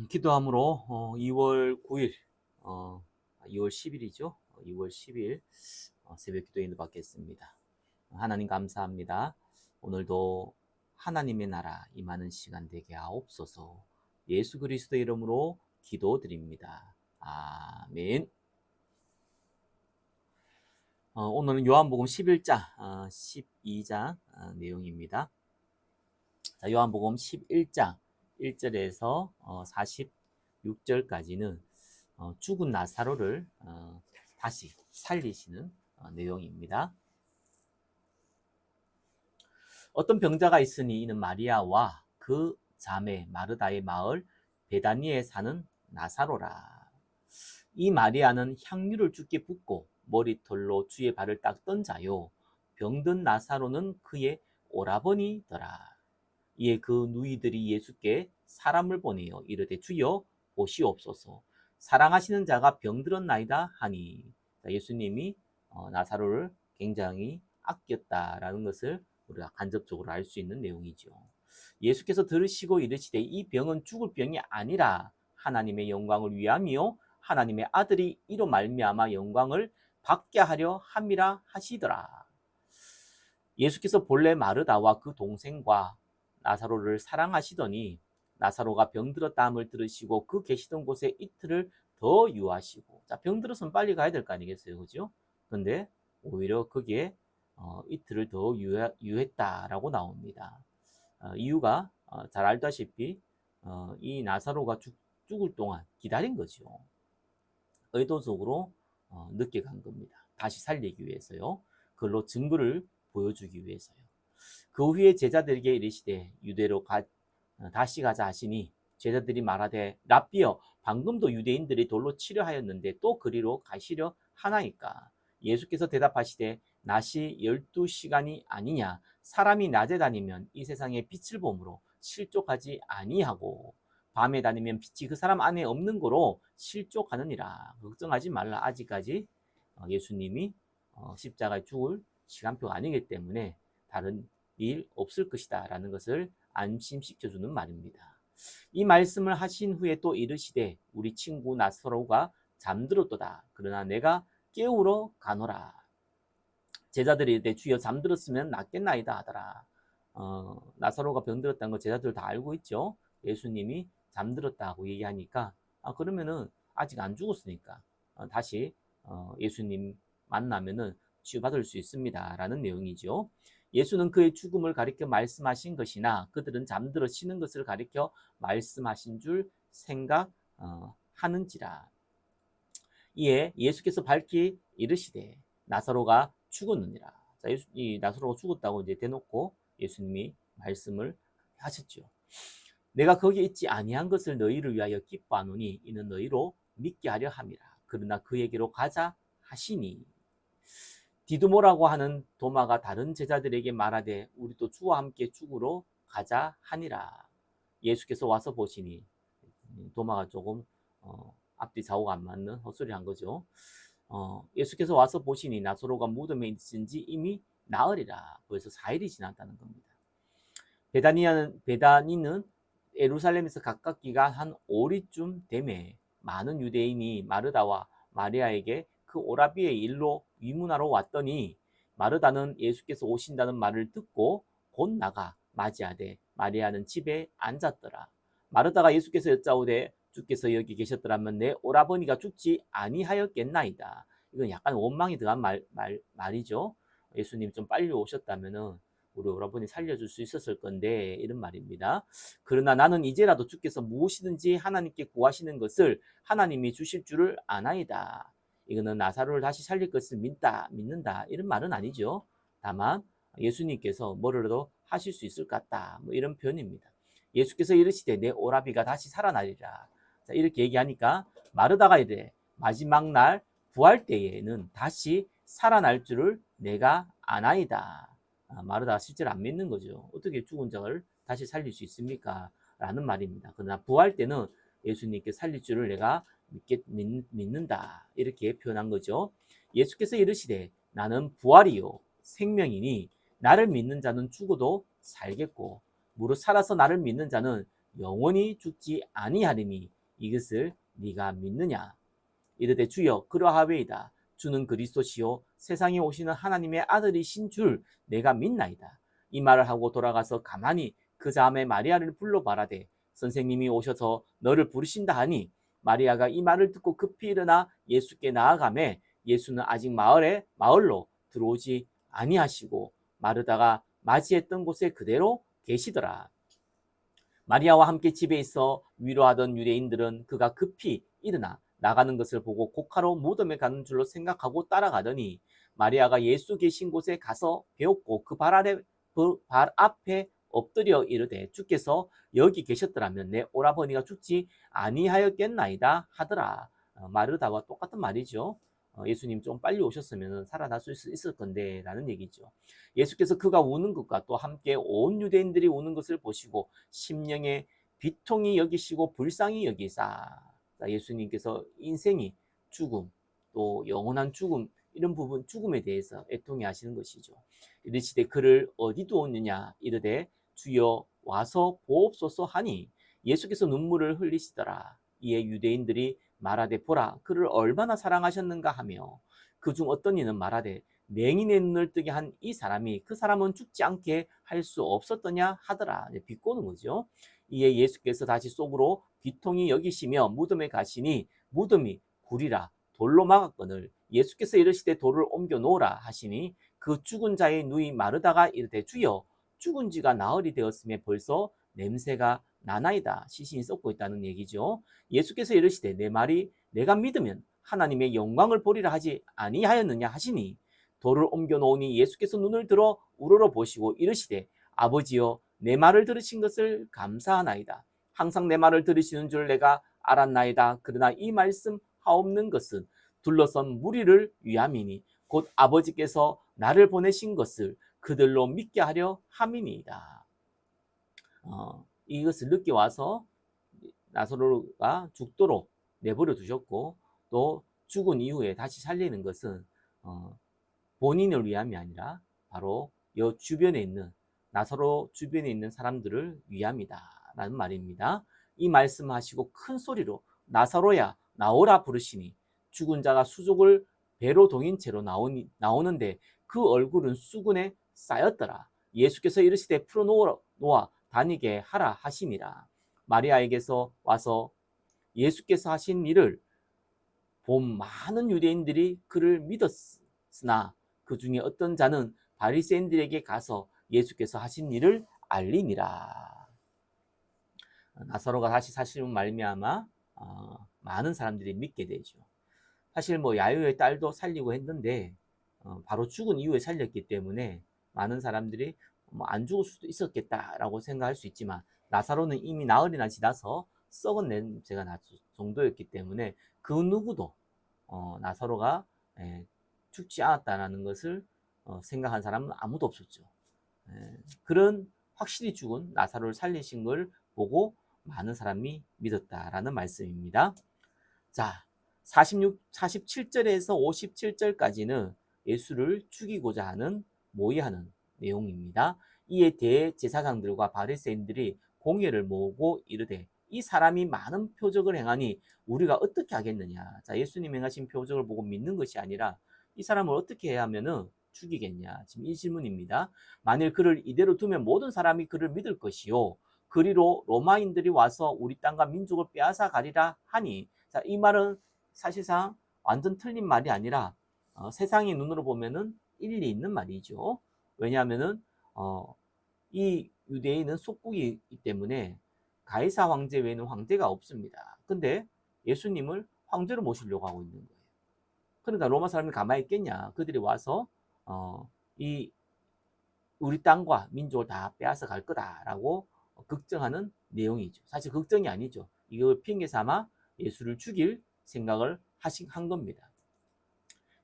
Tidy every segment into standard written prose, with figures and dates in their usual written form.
기도함으로 2월 9일, 2월 10일이죠. 2월 10일 새벽 기도 인도 받겠습니다. 하나님 감사합니다. 오늘도 하나님의 나라 임하는 시간 되게 하옵소서. 예수 그리스도 이름으로 기도드립니다. 아멘. 오늘은 요한복음 11장, 12장 내용입니다. 자, 요한복음 11장 1절에서 46절까지는 죽은 나사로를 다시 살리시는 내용입니다. 어떤 병자가 있으니 이는 마리아와 그 자매 마르다의 마을 베다니에 사는 나사로라. 이 마리아는 향유를 주께 붓고 머리털로 주의 발을 닦던 자요, 병든 나사로는 그의 오라버니더라. 이에 그 누이들이 예수께 사람을 보내어 이르되 주여 보시옵소서, 사랑하시는 자가 병들었나이다 하니, 예수님이 나사로를 굉장히 아꼈다라는 것을 우리가 간접적으로 알 수 있는 내용이죠. 예수께서 들으시고 이르시되 이 병은 죽을 병이 아니라 하나님의 영광을 위함이요 하나님의 아들이 이로 말미암아 영광을 받게 하려 함이라 하시더라. 예수께서 본래 마르다와 그 동생과 나사로를 사랑하시더니 나사로가 병들었다 함을 들으시고 그 계시던 곳에 이틀을 더 유하시고, 자, 병들었으면 빨리 가야 될 거 아니겠어요, 그죠? 근데 오히려 거기에 이틀을 더 유했다라고 나옵니다. 이유가 잘 알다시피 이 나사로가 죽을 동안 기다린 거죠. 의도적으로 늦게 간 겁니다. 다시 살리기 위해서요. 그걸로 증거를 보여주기 위해서요. 그 후에 제자들에게 이르시되 유대로 다시 가자 하시니, 제자들이 말하되 랍비여, 방금도 유대인들이 돌로 치려 하였는데 또 그리로 가시려 하나이까? 예수께서 대답하시되 낮이 12시간이 아니냐? 사람이 낮에 다니면 이 세상의 빛을 보므로 실족하지 아니하고 밤에 다니면 빛이 그 사람 안에 없는 거로 실족하느니라. 걱정하지 말라. 아직까지 예수님이 십자가에 죽을 시간표가 아니기 때문에 다른 일 없을 것이다 라는 것을 안심시켜주는 말입니다. 이 말씀을 하신 후에 또 이르시되 우리 친구 나사로가 잠들었도다. 그러나 내가 깨우러 가노라. 제자들이 이르되 주여 잠들었으면 낫겠나이다 하더라. 나사로가 병들었다는 거 제자들 다 알고 있죠. 예수님이 잠들었다고 얘기하니까 그러면은 아직 안 죽었으니까 다시 예수님 만나면은 치유받을 수 있습니다 라는 내용이죠. 예수는 그의 죽음을 가리켜 말씀하신 것이나 그들은 잠들어 쉬는 것을 가리켜 말씀하신 줄 생각하는지라. 이에 예수께서 밝히 이르시되 나사로가 죽었느니라. 자, 이 나사로가 죽었다고 이제 대놓고 예수님이 말씀을 하셨죠. 내가 거기 있지 아니한 것을 너희를 위하여 기뻐하노니 이는 너희로 믿게 하려 함이라. 그러나 그에게로 가자 하시니, 디두모라고 하는 도마가 다른 제자들에게 말하되 우리도 주와 함께 죽으러 가자 하니라. 예수께서 와서 보시니, 도마가 조금 앞뒤 좌우가 안 맞는 헛소리 한 거죠. 예수께서 와서 보시니 나사로가 무덤에 있은 지 이미 나흘이라. 그래서 4일이 지났다는 겁니다. 베다니는 예루살렘에서 가깝기가 한 5리쯤 되매 많은 유대인이 마르다와 마리아에게 그 오라비의 일로 위문하러 왔더니, 마르다는 예수께서 오신다는 말을 듣고 곧 나가 맞이하되 마리아는 집에 앉았더라. 마르다가 예수께서 여짜오되 주께서 여기 계셨더라면 내 오라버니가 죽지 아니하였겠나이다. 이건 약간 원망이 들어간 말이죠. 예수님 좀 빨리 오셨다면은 우리 오라버니 살려줄 수 있었을 건데, 이런 말입니다. 그러나 나는 이제라도 주께서 무엇이든지 하나님께 구하시는 것을 하나님이 주실 줄을 아나이다. 이거는 나사로를 다시 살릴 것을 믿는다 이런 말은 아니죠. 다만 예수님께서 뭐라도 하실 수 있을 것 같다, 뭐 이런 표현입니다. 예수께서 이르시되 내 오라비가 다시 살아나리라. 자, 이렇게 얘기하니까 마르다가 이래 마지막 날 부활 때에는 다시 살아날 줄을 내가 아나이다. 마르다가 실제로 안 믿는 거죠. 어떻게 죽은 자를 다시 살릴 수 있습니까? 라는 말입니다. 그러나 부활 때는 예수님께 살릴 줄을 내가 믿는다. 이렇게 표현한 거죠. 예수께서 이르시되 나는 부활이요 생명이니 나를 믿는 자는 죽어도 살겠고 무릇 살아서 나를 믿는 자는 영원히 죽지 아니하리니 이것을 네가 믿느냐. 이르되 주여 그러하외이다. 주는 그리스도시요 세상에 오시는 하나님의 아들이신 줄 내가 믿나이다. 이 말을 하고 돌아가서 가만히 그 자매 마리아를 불러 말하되 선생님이 오셔서 너를 부르신다 하니 마리아가 이 말을 듣고 급히 일어나 예수께 나아가매 예수는 아직 마을로 들어오지 아니하시고 마르다가 맞이했던 곳에 그대로 계시더라. 마리아와 함께 집에 있어 위로하던 유대인들은 그가 급히 일어나 나가는 것을 보고 고카로 무덤에 가는 줄로 생각하고 따라가더니 마리아가 예수 계신 곳에 가서 배웠고 그 발 앞에 엎드려 이르되 주께서 여기 계셨더라면 내 오라버니가 죽지 아니하였겠나이다 하더라. 마르다와 똑같은 말이죠. 예수님 좀 빨리 오셨으면 살아날 수 있을 건데 라는 얘기죠. 예수께서 그가 우는 것과 또 함께 온 유대인들이 우는 것을 보시고 심령에 비통히 여기시고 불쌍히 여기사 예수님께서 인생이 죽음 또 영원한 죽음 이런 부분 죽음에 대해서 애통해 하시는 것이죠. 이르시되 그를 어디 두었느냐 이르되 주여 와서 보옵소서 하니 예수께서 눈물을 흘리시더라. 이에 유대인들이 말하되 보라 그를 얼마나 사랑하셨는가 하며 그중 어떤 이는 말하되 맹인의 눈을 뜨게 한 이 사람이 그 사람은 죽지 않게 할 수 없었더냐 하더라. 비꼬는 거죠. 이에 예수께서 다시 속으로 비통히 여기시며 무덤에 가시니 무덤이 굴이라 돌로 막았거늘 예수께서 이르시되 돌을 옮겨 놓으라 하시니 그 죽은 자의 누이 마르다가 이르되 주여 죽은 지가 나흘이 되었음에 벌써 냄새가 나나이다. 시신이 썩고 있다는 얘기죠. 예수께서 이르시되 내 말이 내가 믿으면 하나님의 영광을 보리라 하지 아니하였느냐 하시니 돌을 옮겨 놓으니 예수께서 눈을 들어 우러러 보시고 이르시되 아버지여 내 말을 들으신 것을 감사하나이다. 항상 내 말을 들으시는 줄 내가 알았나이다. 그러나 이 말씀 하옵는 것은 둘러선 무리를 위함이니 곧 아버지께서 나를 보내신 것을 그들로 믿게 하려 함이니이다. 이것을 늦게 와서 나사로가 죽도록 내버려 두셨고 또 죽은 이후에 다시 살리는 것은 본인을 위함이 아니라 바로 이 주변에 있는 나사로 주변에 있는 사람들을 위함이다 라는 말입니다. 이 말씀하시고 큰 소리로 나사로야 나오라 부르시니 죽은 자가 수족을 배로 동인 채로 나오는데 그 얼굴은 수군에 쌓였더라. 예수께서 이르시되 풀어놓아 다니게 하라 하시니라. 마리아에게서 와서 예수께서 하신 일을 본 많은 유대인들이 그를 믿었으나 그 중에 어떤 자는 바리새인들에게 가서 예수께서 하신 일을 알리니라. 나사로가 다시 사실은 말미암아 많은 사람들이 믿게 되죠. 사실 뭐 야요의 딸도 살리고 했는데 바로 죽은 이후에 살렸기 때문에 많은 사람들이 안 죽을 수도 있었겠다라고 생각할 수 있지만 나사로는 이미 나흘이나 지나서 썩은 냄새가 날 정도였기 때문에 그 누구도 나사로가 죽지 않았다는 것을 생각한 사람은 아무도 없었죠. 그런 확실히 죽은 나사로를 살리신 걸 보고 많은 사람이 믿었다라는 말씀입니다. 자, 47절에서 57절까지는 예수를 죽이고자 하는 모의하는 내용입니다. 이에 대제사장들과 바리새인들이 공회를 모으고 이르되 이 사람이 많은 표적을 행하니 우리가 어떻게 하겠느냐. 자, 예수님 행하신 표적을 보고 믿는 것이 아니라 이 사람을 어떻게 해야 하면은 죽이겠냐. 지금 이 질문입니다. 만일 그를 이대로 두면 모든 사람이 그를 믿을 것이요. 그리로 로마인들이 와서 우리 땅과 민족을 빼앗아 가리라 하니 자, 이 말은 사실상 완전 틀린 말이 아니라 세상의 눈으로 보면은 일리 있는 말이죠. 왜냐하면은 이 유대인은 속국이기 때문에 가이사 황제 외에는 황제가 없습니다. 근데 예수님을 황제로 모시려고 하고 있는 거예요. 그러니까 로마 사람이 가만히 있겠냐? 그들이 와서 이 우리 땅과 민족을 다 빼앗아 갈 거다라고 걱정하는 내용이죠. 사실 걱정이 아니죠. 이걸 핑계 삼아 예수를 죽일 생각을 한 겁니다.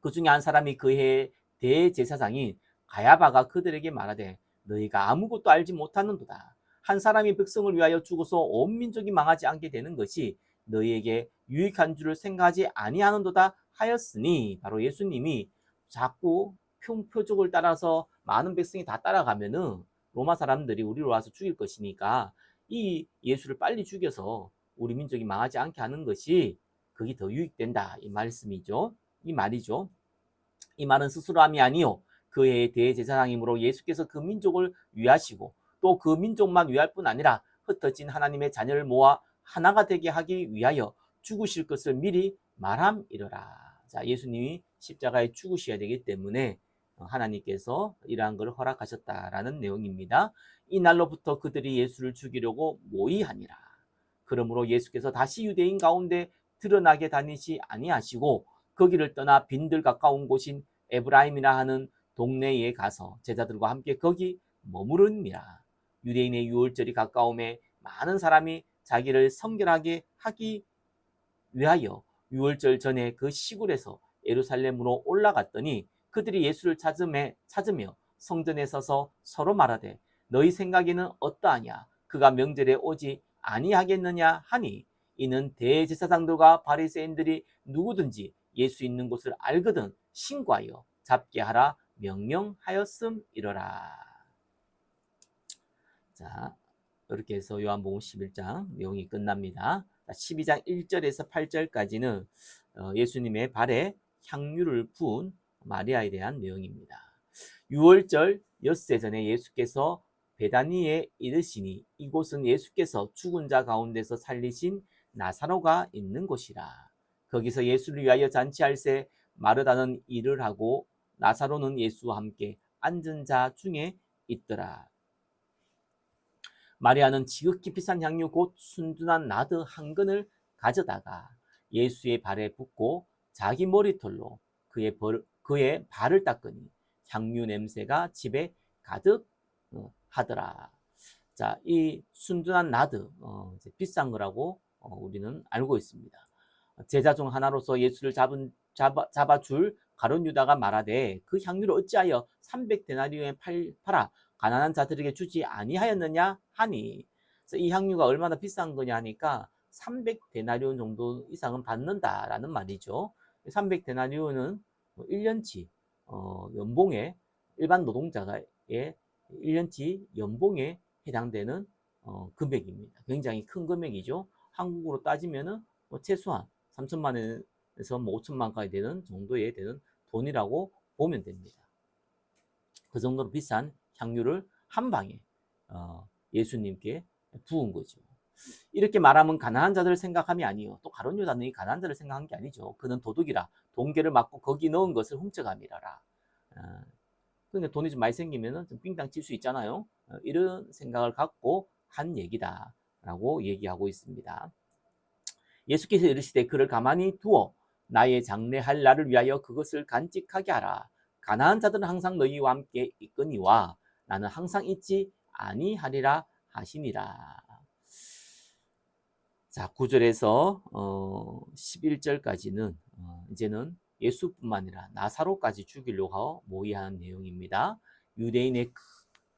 그 중에 한 사람이 그해 대제사장인 가야바가 그들에게 말하되 너희가 아무것도 알지 못하는도다. 한 사람이 백성을 위하여 죽어서 온 민족이 망하지 않게 되는 것이 너희에게 유익한 줄을 생각하지 아니하는도다 하였으니 바로 예수님이 자꾸 표적을 따라서 많은 백성이 다 따라가면은 로마 사람들이 우리로 와서 죽일 것이니까 이 예수를 빨리 죽여서 우리 민족이 망하지 않게 하는 것이 그게 더 유익된다 이 말씀이죠. 이 말이죠. 이 말은 스스로함이 아니요 그의 대제사장이므로 예수께서 그 민족을 위하시고 또 그 민족만 위할 뿐 아니라 흩어진 하나님의 자녀를 모아 하나가 되게 하기 위하여 죽으실 것을 미리 말함이러라. 자, 예수님이 십자가에 죽으셔야 되기 때문에 하나님께서 이러한 걸 허락하셨다라는 내용입니다. 이 날로부터 그들이 예수를 죽이려고 모의하니라. 그러므로 예수께서 다시 유대인 가운데 드러나게 다니지 아니하시고 거기를 떠나 빈들 가까운 곳인 에브라임이라 하는 동네에 가서 제자들과 함께 거기 머무르니라. 유대인의 유월절이 가까움에 많은 사람이 자기를 성결하게 하기 위하여 유월절 전에 그 시골에서 예루살렘으로 올라갔더니 그들이 예수를 찾으며 성전에 서서 서로 말하되 너희 생각에는 어떠하냐 그가 명절에 오지 아니하겠느냐 하니 이는 대제사장들과 바리새인들이 누구든지 예수 있는 곳을 알거든 신고하여 잡게 하라 명령하였음이러라. 자, 이렇게 해서 요한복음 11장 내용이 끝납니다. 12장 1절에서 8절까지는 예수님의 발에 향유를 부은 마리아에 대한 내용입니다. 6월절 엿새 전에 예수께서 베다니에 이르시니 이곳은 예수께서 죽은 자 가운데서 살리신 나사로가 있는 곳이라. 거기서 예수를 위하여 잔치할새 마르다는 일을 하고 나사로는 예수와 함께 앉은 자 중에 있더라. 마리아는 지극히 비싼 향유 곧 순둔한 나드 한 근을 가져다가 예수의 발에 붓고 자기 머리털로 그의 발을 닦으니 향유 냄새가 집에 가득 하더라. 자, 이 순둔한 나드 비싼 거라고 우리는 알고 있습니다. 제자 중 하나로서 예수를 잡아줄 가룟 유다가 말하되 그 향유를 어찌하여 300데나리온에 팔아 가난한 자들에게 주지 아니하였느냐 하니 이 향유가 얼마나 비싼 거냐 하니까 300데나리온 정도 이상은 받는다라는 말이죠. 300데나리온은 1년치 연봉에 일반 노동자의 1년치 연봉에 해당되는 금액입니다. 굉장히 큰 금액이죠. 한국으로 따지면은 최소한 3천만 원에서 5천만 원까지 되는 정도에 되는 돈이라고 보면 됩니다. 그 정도로 비싼 향유를 한 방에 예수님께 부은 거죠. 이렇게 말하면 가난한 자들을 생각함이 아니요. 또 가룟 유다는 이 가난한 자를 생각한 게 아니죠. 그는 도둑이라 동계를 맞고 거기 넣은 것을 훔쳐감이라라. 그러니까 돈이 좀 많이 생기면 좀 삥땅 칠 수 있잖아요. 이런 생각을 갖고 한 얘기다라고 얘기하고 있습니다. 예수께서 이르시되 그를 가만히 두어 나의 장례할 날을 위하여 그것을 간직하게 하라. 가난한 자들은 항상 너희와 함께 있거니와 나는 항상 있지 아니하리라 하시니라. 자, 9절에서 11절까지는 이제는 예수뿐만 아니라 나사로까지 죽이려고 모의한 내용입니다. 유대인의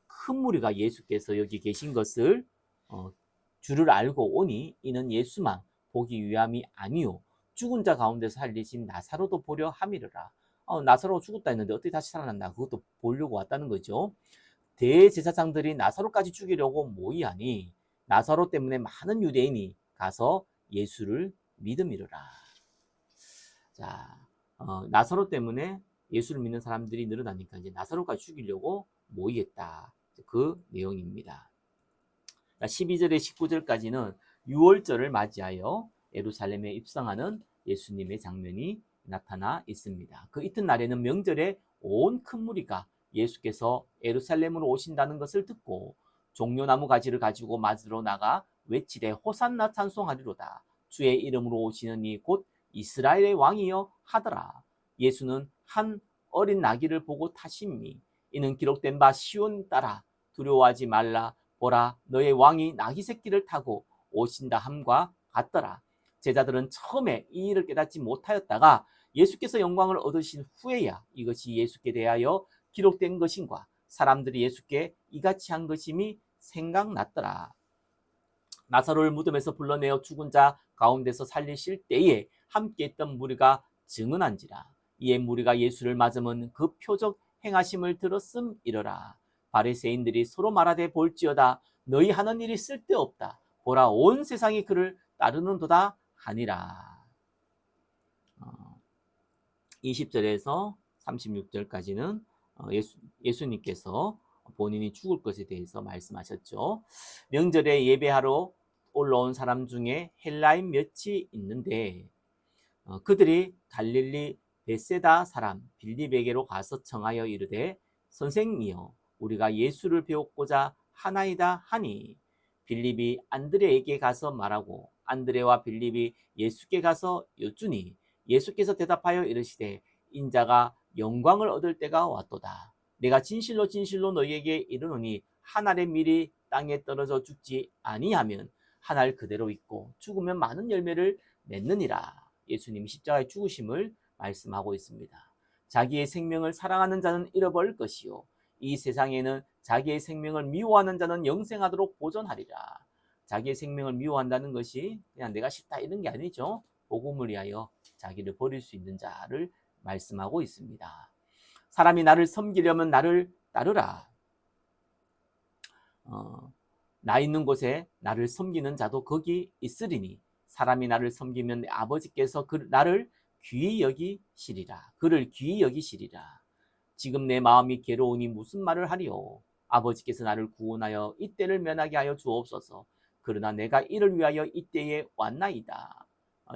큰 무리가 예수께서 여기 계신 것을 주를 알고 오니 이는 예수만 보기 위함이 아니요 죽은 자 가운데서 살리신 나사로도 보려 함이르라. 나사로가 죽었다 했는데 어떻게 다시 살아났나 그것도 보려고 왔다는 거죠. 대제사장들이 나사로까지 죽이려고 모의하니 나사로 때문에 많은 유대인이 가서 예수를 믿음이르라. 자, 나사로 때문에 예수를 믿는 사람들이 늘어나니까 이제 나사로까지 죽이려고 모의했다. 그 내용입니다. 12절에 19절까지는 유월절을 맞이하여 예루살렘에 입성하는 예수님의 장면이 나타나 있습니다. 그 이튿날에는 명절에 온 큰 무리가 예수께서 예루살렘으로 오신다는 것을 듣고 종려나무 가지를 가지고 맞으러 나가 외치되 호산나 찬송하리로다. 주의 이름으로 오시는 이 곧 이스라엘의 왕이여 하더라. 예수는 한 어린 나귀를 보고 타심이 이는 기록된 바 시온 따라 두려워하지 말라 보라 너의 왕이 나귀 새끼를 타고 오신다 함과 같더라. 제자들은 처음에 이 일을 깨닫지 못하였다가 예수께서 영광을 얻으신 후에야 이것이 예수께 대하여 기록된 것인과 사람들이 예수께 이같이 한 것임이 생각났더라. 나사로를 무덤에서 불러내어 죽은 자 가운데서 살리실 때에 함께 있던 무리가 증언한지라. 이에 무리가 예수를 맞으면 그 표적 행하심을 들었음이러라. 바리새인들이 서로 말하되 볼지어다 너희 하는 일이 쓸데없다. 보라 온 세상이 그를 따르는도다 하니라. 20절에서 36절까지는 예수님께서 본인이 죽을 것에 대해서 말씀하셨죠. 명절에 예배하러 올라온 사람 중에 헬라인 몇이 있는데 그들이 갈릴리 베세다 사람 빌립에게로 가서 청하여 이르되 선생이여 우리가 예수를 배웠고자 하나이다 하니 빌립이 안드레에게 가서 말하고 안드레와 빌립이 예수께 가서 여쭈니 예수께서 대답하여 이르시되 인자가 영광을 얻을 때가 왔도다. 내가 진실로 진실로 너희에게 이르노니 한 알의 밀이 땅에 떨어져 죽지 아니하면 한 알 그대로 있고 죽으면 많은 열매를 맺느니라. 예수님이 십자가의 죽으심을 말씀하고 있습니다. 자기의 생명을 사랑하는 자는 잃어버릴 것이요 이 세상에는 자기의 생명을 미워하는 자는 영생하도록 보존하리라. 자기의 생명을 미워한다는 것이 그냥 내가 싫다 이런 게 아니죠. 복음을 위하여 자기를 버릴 수 있는 자를 말씀하고 있습니다. 사람이 나를 섬기려면 나를 따르라. 나 있는 곳에 나를 섬기는 자도 거기 있으리니 사람이 나를 섬기면 내 아버지께서 나를 귀히 여기시리라. 그를 귀히 여기시리라. 지금 내 마음이 괴로우니 무슨 말을 하리요. 아버지께서 나를 구원하여 이때를 면하게 하여 주옵소서. 그러나 내가 이를 위하여 이때에 왔나이다.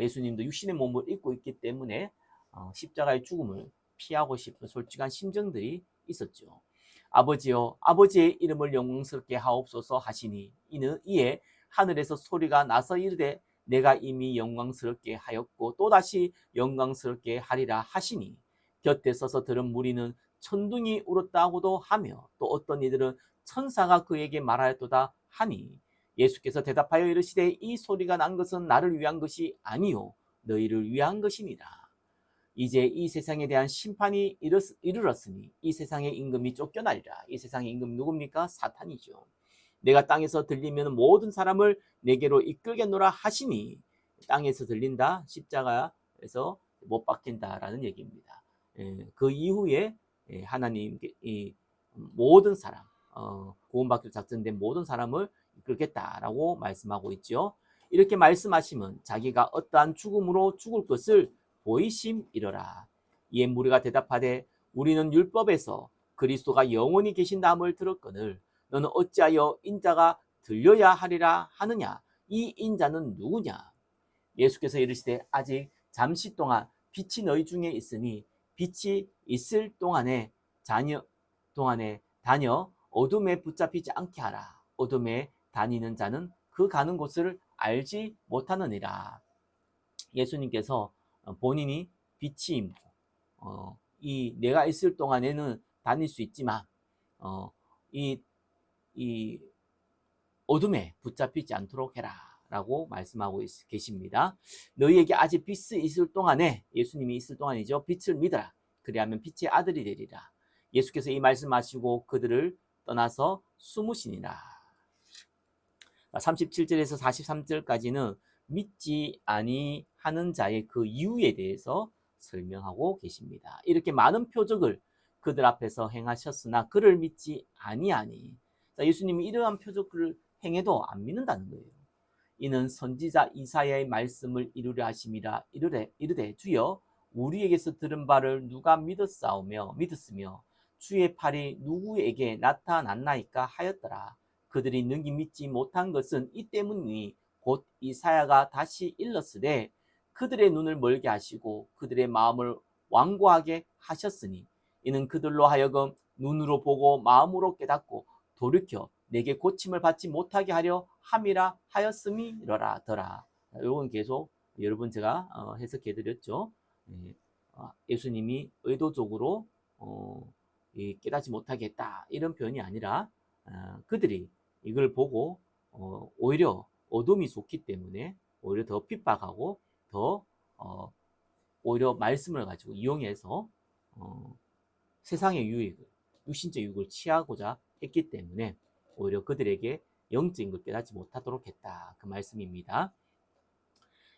예수님도 육신의 몸을 입고 있기 때문에 십자가의 죽음을 피하고 싶은 솔직한 심정들이 있었죠. 아버지여 아버지의 이름을 영광스럽게 하옵소서 하시니 이에 하늘에서 소리가 나서 이르되 내가 이미 영광스럽게 하였고 또다시 영광스럽게 하리라 하시니 곁에 서서 들은 무리는 천둥이 울었다고도 하며 또 어떤 이들은 천사가 그에게 말하였도다 하니 예수께서 대답하여 이르시되 이 소리가 난 것은 나를 위한 것이 아니요 너희를 위한 것이니라. 이제 이 세상에 대한 심판이 이르렀으니 이 세상의 임금이 쫓겨나리라. 이 세상의 임금 누굽니까? 사탄이죠. 내가 땅에서 들리면 모든 사람을 내게로 이끌겠노라 하시니 땅에서 들린다 십자가에서 못 박힌다라는 얘기입니다. 그 이후에 하나님 모든 사람 구원받기로 작정된 모든 사람을 이끌겠다라고 말씀하고 있죠. 이렇게 말씀하시면 자기가 어떠한 죽음으로 죽을 것을 보이심이러라. 이에 무리가 대답하되 우리는 율법에서 그리스도가 영원히 계신다함을 들었거늘 너는 어찌하여 인자가 들려야 하리라 하느냐. 이 인자는 누구냐. 예수께서 이르시되 아직 잠시 동안 빛이 너희 중에 있으니 빛이 있을 동안에 다녀 어둠에 붙잡히지 않게 하라. 어둠에 다니는 자는 그 가는 곳을 알지 못하느니라. 예수님께서 본인이 빛이 이 내가 있을 동안에는 다닐 수 있지만 이 어둠에 붙잡히지 않도록 해라 라고 말씀하고 계십니다. 너희에게 아직 빛이 있을 동안에 예수님이 있을 동안이죠. 빛을 믿어라. 그리하면 빛의 아들이 되리라. 예수께서 이 말씀하시고 그들을 떠나서 숨으시니라. 37절에서 43절까지는 믿지 아니하는 자의 그 이유에 대해서 설명하고 계십니다. 이렇게 많은 표적을 그들 앞에서 행하셨으나 그를 믿지 아니하니 예수님이 이러한 표적을 행해도 안 믿는다는 거예요. 이는 선지자 이사야의 말씀을 이루려 하심이라. 이르되 주여 우리에게서 들은 바를 누가 믿었으며 주의 팔이 누구에게 나타났나이까 하였더라. 그들이 능히 믿지 못한 것은 이 때문이니 곧 이사야가 다시 일렀으되 그들의 눈을 멀게 하시고 그들의 마음을 완고하게 하셨으니 이는 그들로 하여금 눈으로 보고 마음으로 깨닫고 돌이켜 내게 고침을 받지 못하게 하려 함이라 하였음이러라 더라. 이건 계속 여러분 제가 해석해 드렸죠. 예수님이 의도적으로 깨닫지 못하게 했다 이런 표현이 아니라 그들이 이걸 보고 오히려 어둠이 좋기 때문에 오히려 더 핍박하고 더 오히려 말씀을 가지고 이용해서 세상의 유익을 육신적 유익을 취하고자 했기 때문에 오히려 그들에게 영적인 걸 깨닫지 못하도록 했다. 그 말씀입니다.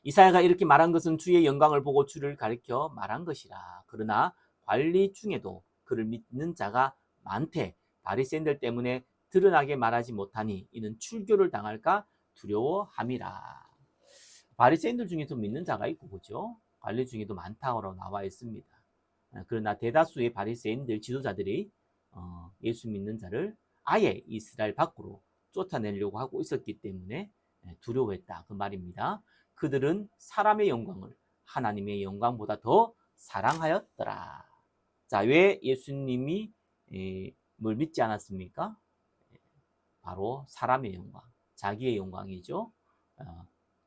이사야가 이렇게 말한 것은 주의 영광을 보고 주를 가리켜 말한 것이라. 그러나 관리 중에도 그를 믿는 자가 많되 바리새인들 때문에 드러나게 말하지 못하니 이는 출교를 당할까 두려워함이라. 바리새인들 중에도 믿는 자가 있고 그죠? 관리 중에도 많다고 나와 있습니다. 그러나 대다수의 바리새인들 지도자들이 예수 믿는 자를 아예 이스라엘 밖으로 쫓아내려고 하고 있었기 때문에 두려워했다 그 말입니다. 그들은 사람의 영광을 하나님의 영광보다 더 사랑하였더라. 자, 왜 예수님이 뭘 믿지 않았습니까? 바로 사람의 영광, 자기의 영광이죠.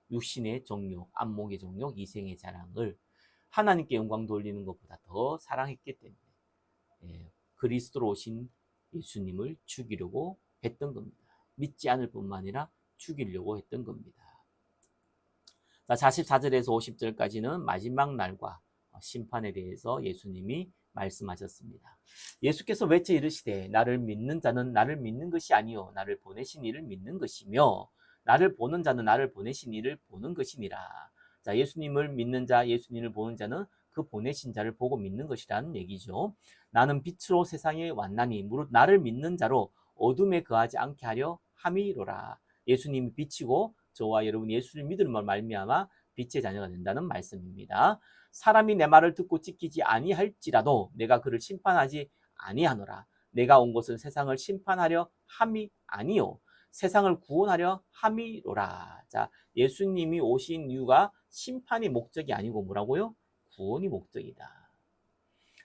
육신의 정욕, 안목의 정욕, 이생의 자랑을 하나님께 영광 돌리는 것보다 더 사랑했기 때문에 그리스도로 오신 예수님을 죽이려고 했던 겁니다. 믿지 않을 뿐만 아니라 죽이려고 했던 겁니다. 자, 44절에서 50절까지는 마지막 날과 심판에 대해서 예수님이 말씀하셨습니다. 예수께서 외쳐 이르시되 나를 믿는 자는 나를 믿는 것이 아니요 나를 보내신 이를 믿는 것이며 나를 보는 자는 나를 보내신 이를 보는 것이니라. 자, 예수님을 믿는 자, 예수님을 보는 자는 그 보내신 자를 보고 믿는 것이라는 얘기죠. 나는 빛으로 세상에 왔나니 무릇 나를 믿는 자로 어둠에 거하지 않게 하려 함이로라. 예수님이 빛이고 저와 여러분 예수를 믿음으로 말미암아 빛의 자녀가 된다는 말씀입니다. 사람이 내 말을 듣고 지키지 아니할지라도 내가 그를 심판하지 아니하노라. 내가 온 것은 세상을 심판하려 함이 아니요 세상을 구원하려 함이로라. 자, 예수님이 오신 이유가 심판이 목적이 아니고 뭐라고요? 구원이 목적이다.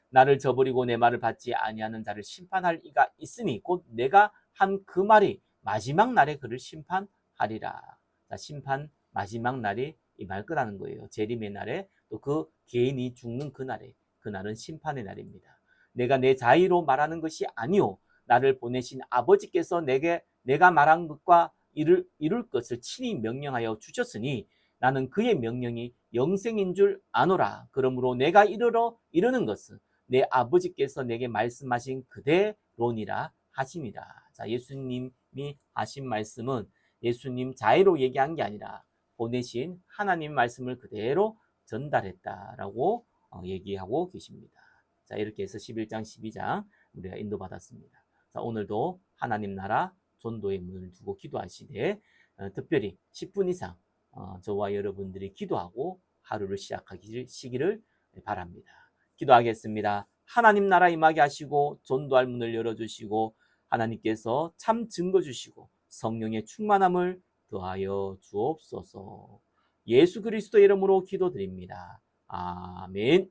나를 저버리고 내 말을 받지 아니하는 자를 심판할 이가 있으니 곧 내가 한 그 말이 마지막 날에 그를 심판하리라. 자, 심판 마지막 날이 이 말 거라는 거예요. 재림의 날에 또 그 개인이 죽는 그 날에 그날은 심판의 날입니다. 내가 내 자의로 말하는 것이 아니요 나를 보내신 아버지께서 내가 말한 것과 이룰 것을 친히 명령하여 주셨으니 나는 그의 명령이 영생인 줄 아노라. 그러므로 내가 이르는 것은 내 아버지께서 내게 말씀하신 그대로니라 하십니다. 자, 예수님이 하신 말씀은 예수님 자의로 얘기한 게 아니라 보내신 하나님 말씀을 그대로 전달했다라고 얘기하고 계십니다. 자, 이렇게 해서 11장, 12장 우리가 인도받았습니다. 자, 오늘도 하나님 나라 전도의 문을 두고 기도하시되 특별히 10분 이상 저와 여러분들이 기도하고 하루를 시작하시기를 바랍니다. 기도하겠습니다. 하나님 나라 임하게 하시고 전도할 문을 열어주시고 하나님께서 참 증거 주시고 성령의 충만함을 더하여 주옵소서. 예수 그리스도 이름으로 기도드립니다. 아멘.